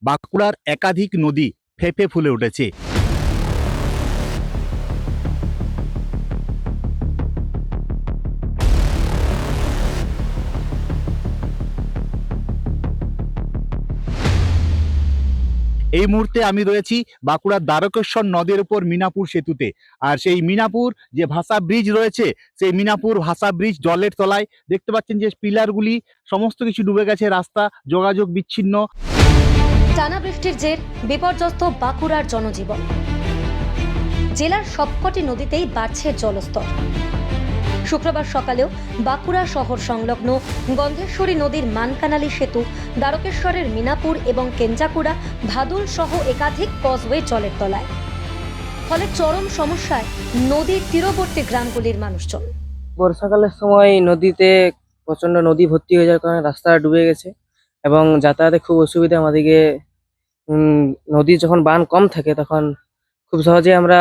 বাঁকুড়ার একাধিক নদী ফেঁপে ফুলে উঠেছে। এই মুহূর্তে আমি রয়েছি বাঁকুড়ার দ্বারকেশ্বর নদের উপর মিনাপুর সেতুতে। আর সেই মিনাপুর যে ভাষা ব্রিজ রয়েছে, সেই মিনাপুর ভাষা ব্রিজ জলের তলায়। দেখতে পাচ্ছেন যে পিলারগুলি সমস্ত কিছু ডুবে গেছে, রাস্তা যোগাযোগ বিচ্ছিন্ন। টানা বৃষ্টির জের বিপর্যস্ত বাঁকুড়ার জনজীবন। জেলার সবকটি নদীতেই বাড়ছে জলস্তর। শুক্রবার সকালেও বাঁকুড়া শহর সংলগ্ন গন্ধেশ্বরী নদীর মানকানালি সেতু, দ্বারকেশ্বরের মিনাপুর এবং কেঞ্জাকুড়া, ভাদুল সহ একাধিক কজওয়ে জলের তলায়। ফলে চরম সমস্যায় নদীর তীরবর্তী গ্রামগুলির মানুষজন। বর্ষাকালের সময় নদীতে প্রচন্ড নদী ভর্তি হয়ে যাওয়ার কারণে রাস্তা ডুবে গেছে এবং যাতায়াতে খুব অসুবিধা আমাদেরকে। নদী যখন বান কম থাকে তখন খুব সহজে আমরা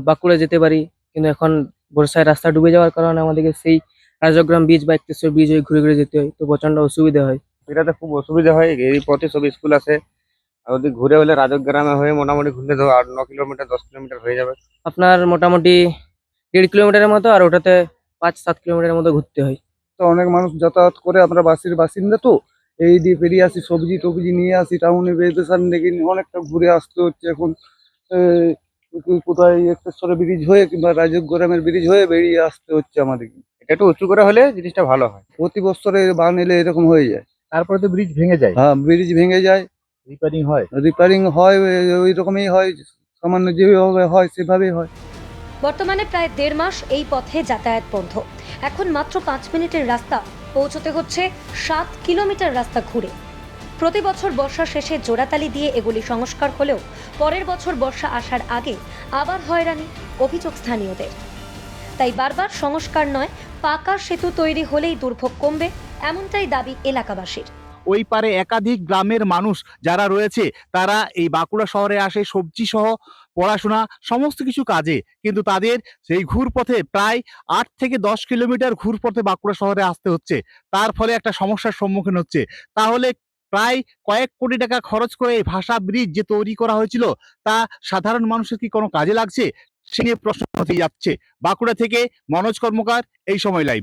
বাঁকুড়া যেতে পারি, কিন্তু এখন বর্ষায় রাস্তা ডুবে যাওয়ার কারণে আমাদেরকে সেই রাজগ্রাম ব্রিজ বা একটেশ্বর ব্রিজ হয়ে ঘুরে ঘুরে যেতে হয়, তো প্রচন্ড অসুবিধা হয়। এটাতে খুব অসুবিধা হয়। এই পথে সব স্কুল আছে, আর ওদিক ঘুরে হলে রাজগ্রামে হয়ে মোটামুটি ঘুরলে ধরো 8-9 কিলোমিটার 10 কিলোমিটার হয়ে যাবে। আপনার মোটামুটি 1.5 কিলোমিটারের মতো, আর ওটাতে 5-7 কিলোমিটারের মতো ঘুরতে হয়। তো অনেক মানুষ যাতায়াত করে, আমরা বাসির বাসিন্দা, তো এই দিয়ে পেরিয়ে আসি, সবজি টবজি নিয়ে আসি টাউনে, বেদশান ডেকে অনেকটা ঘুরে আসতে হচ্ছে এখন। কোথায় একটেশ্বরের ব্রিজ হয়ে কিংবা রাজগ্রামের ব্রিজ হয়ে বেরিয়ে আসতে হচ্ছে আমাদেরকে। এটা একটু উঁচু করে হলে জিনিসটা ভালো হয়। প্রতি বছরে বান এলে এরকম হয়ে যায়। তারপরে তো ব্রিজ ভেঙে যায়, হ্যাঁ, ব্রিজ ভেঙে যায়, রিপেয়ারিং হয়। রিপেয়ারিং হয়, ওই রকমই হয়, সামান্য যেভাবে হয় সেভাবেই হয়। বর্তমানে প্রায় 1.5 মাস এই পথে যাতায়াত বন্ধ। এখন মাত্র 5 মিনিটের রাস্তা পৌঁছতে হচ্ছে 7 কিলোমিটার রাস্তা ঘুরে। প্রতি বছর বর্ষা শেষে জোড়াতালি দিয়ে এগুলি সংস্কার হলেও পরের বছর বর্ষা আসার আগে আবার হয়রানি, অভিযোগ স্থানীয়দের। তাই বারবার সংস্কার নয়, পাকা সেতু তৈরি হলেই দুর্ভোগ কমবে, এমনটাই দাবি এলাকাবাসীর। ওই পারে একাধিক গ্রামের মানুষ যারা রয়েছে, তারা এই বাঁকুড়া শহরে আসে সবজি সহ পড়াশোনা সমস্ত কিছু কাজে, কিন্তু তাদের সেই ঘুরপথে প্রায় 8 থেকে 10 কিলোমিটার ঘুরপথে বাঁকুড়া শহরে আসতে হচ্ছে। তার ফলে একটা সমস্যার সম্মুখীন হচ্ছে। তাহলে প্রায় কয়েক কোটি টাকা খরচ করে এই ভাষা ব্রিজ যে তৈরি করা হয়েছিল, তা সাধারণ মানুষের কি কোনো কাজে লাগছে? সে নিয়ে প্রশ্ন হতে যাচ্ছে। বাঁকুড়া থেকে মনোজ কর্মকার, এই সময় লাইভ।